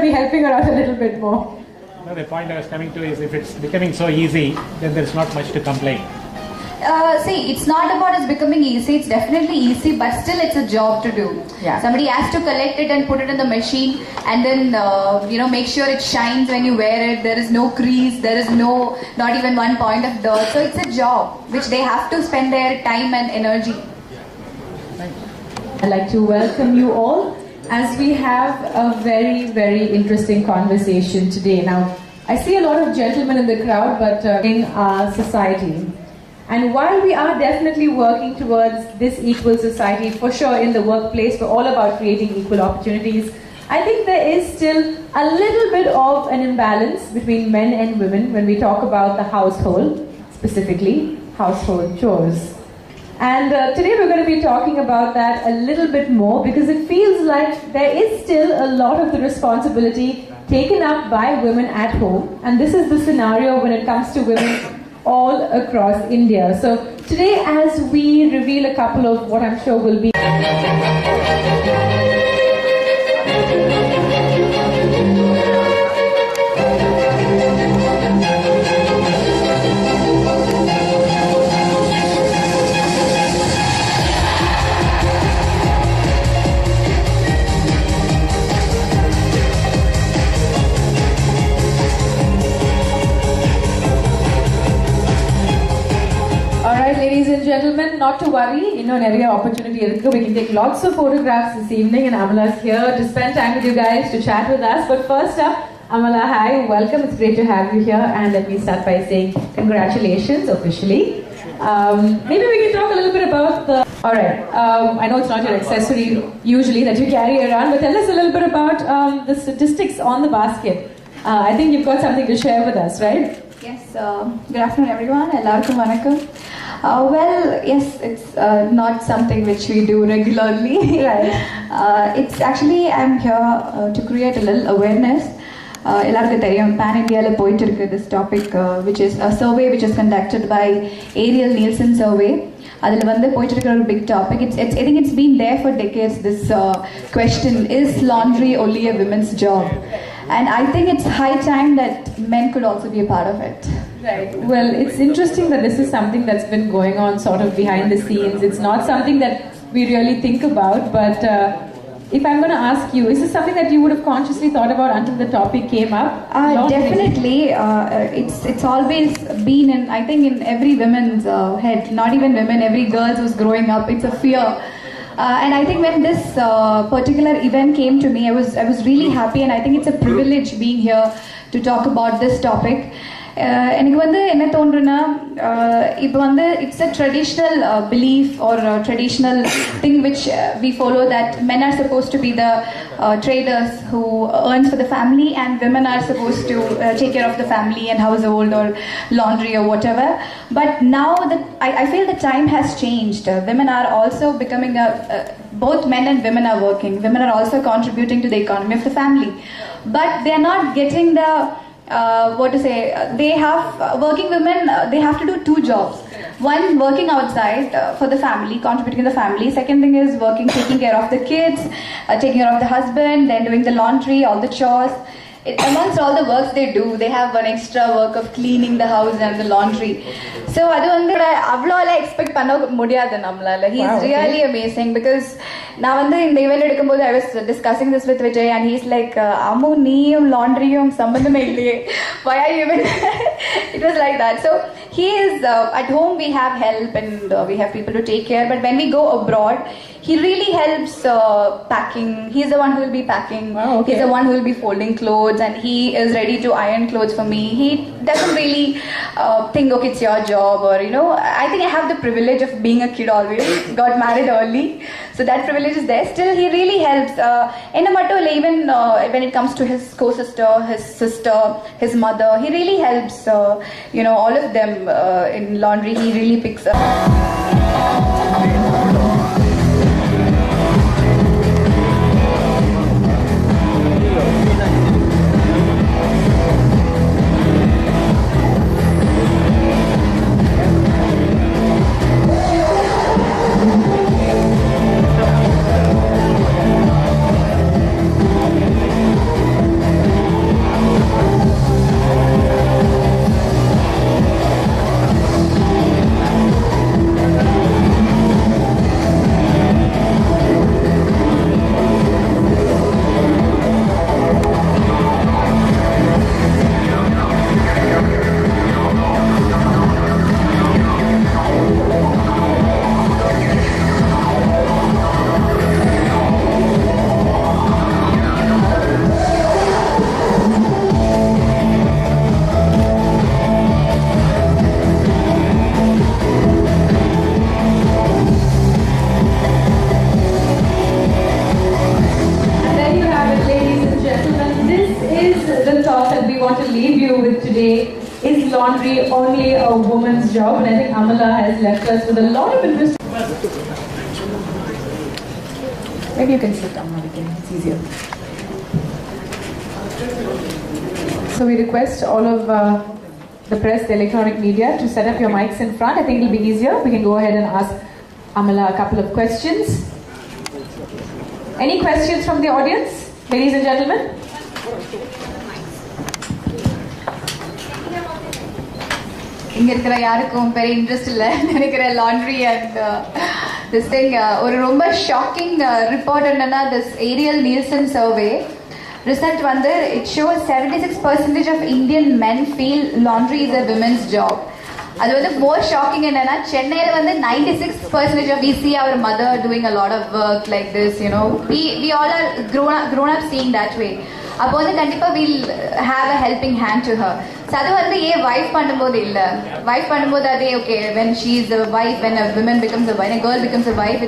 be helping her out a little bit more. No, the point I was coming to is if it's becoming so easy, then there's not much to complain. See, it's not about it becoming easy. It's definitely easy, but still it's a job to do. Yeah. Somebody has to collect it and put it in the machine, and then make sure it shines when you wear it. There is no crease. There is not even one point of dirt. So it's a job which they have to spend their time and energy. I'd like to welcome you all as we have a very, very interesting conversation today. Now, I see a lot of gentlemen in the crowd, but in our society. And while we are definitely working towards this equal society, for sure in the workplace, we're all about creating equal opportunities. I think there is still a little bit of an imbalance between men and women when we talk about the household, specifically household chores. And today we're going to be talking about that a little bit more because it feels like there is still a lot of the responsibility taken up by women at home. And this is the scenario when it comes to women all across India. So today, as we reveal a couple of what I'm sure will be ladies and gentlemen, not to worry, area opportunity. We can take lots of photographs this evening, and Amala's here to spend time with you guys, to chat with us. But first up, Amala, hi, welcome. It's great to have you here. And let me start by saying congratulations officially. Maybe we can talk a little bit about the... Alright, I know it's not your accessory usually that you carry around, but tell us a little bit about the statistics on the basket. I think you've got something to share with us, right? Yes, good afternoon everyone. Ellarkum vanakkam. Well, yes, it's not something which we do regularly. Right. It's actually, I'm here to create a little awareness. Ellarkum theriyum, Pan India la poittu irukku this topic, which is a survey which is conducted by Ariel Nielsen survey. Adula vandu poittu irukra a big topic. I think it's been there for decades. This question, is laundry only a women's job? And I think it's high time that men could also be a part of it. Right. Well, it's interesting that this is something that's been going on sort of behind the scenes. It's not something that we really think about, but if I'm going to ask you, is this something that you would have consciously thought about until the topic came up? Definitely. It's always been I think in every woman's head, not even women, every girl who's growing up, it's a fear. And I think when this particular event came to me, I was really happy, and I think it's a privilege being here to talk about this topic. எனக்கு வந்து என்ன தோன்றுனா இப்போ வந்து it's a traditional belief or a traditional thing which we follow, that men are supposed to be the traders who earns for the family, and women are supposed to take care of the family and household or laundry or whatever. But now that I feel the time has changed. Women are also becoming both men and women are working. Women are also contributing to the economy of the family, but they are not getting the they have working women, they have to do two jobs. One, working outside for the family, contributing to the family. Second thing is working, taking care of the kids, taking care of the husband, then doing the laundry, all the chores. Amongst all the works they do, they have one extra work of cleaning the house and the laundry. So அது வந்து அவ்வளோல expect பண்ண முடியாது நம்மளால. He is really amazing, because நான் வந்து இந்த event எடுக்கும்போது I was discussing this with Vijay, and he's like, Ammu நீயும் லாண்ட்ரியும் சம்பந்தமே இல்லையே, why are you even it was like that. So he is at home, we have help and we have people to take care, but when we go abroad, he really helps packing. He's the one who will be packing. He's the one who will be folding clothes, and he is ready to iron clothes for me. He doesn't really think, okay, it's your job, or I think I have the privilege of being a kid always. Got married early, so that privilege is there. Still, he really helps. Even when it comes to his co-sister, his sister, his mother, he really helps. All of them in laundry, he really picks up. want to leave you with today. Is laundry only a woman's job? And I think Amala has left us with a lot of interest. Maybe you can sit down, again. It's easier. So we request all of the press, the electronic media, to set up your mics in front. I think it'll be easier. We can go ahead and ask Amala a couple of questions. Any questions from the audience, ladies and gentlemen? இங்க இருக்கிற யாருக்கும் பெரிய interest இல்லை நினைக்கிற laundry and this thing ஒரு ரொம்ப shocking report என்னன்னா this Ariel Nielsen survey result வந்து it shows 76% of Indian men feel laundry is a women's job. அது வந்து மோர் ஷாக்கிங் என்னன்னா சென்னையில வந்து 96% of we see our mother doing a lot of work like this you know we all are grown up seeing that way. அப்போ வந்து கண்டிப்பா will have a helping hand to her. அது வந்து ஏன் வைஃப் பண்ணும்போது இல்ல வைஃப் பண்ணும்போது அதே okay when she is a wife, when a woman becomes a wife, a girl becomes a wife,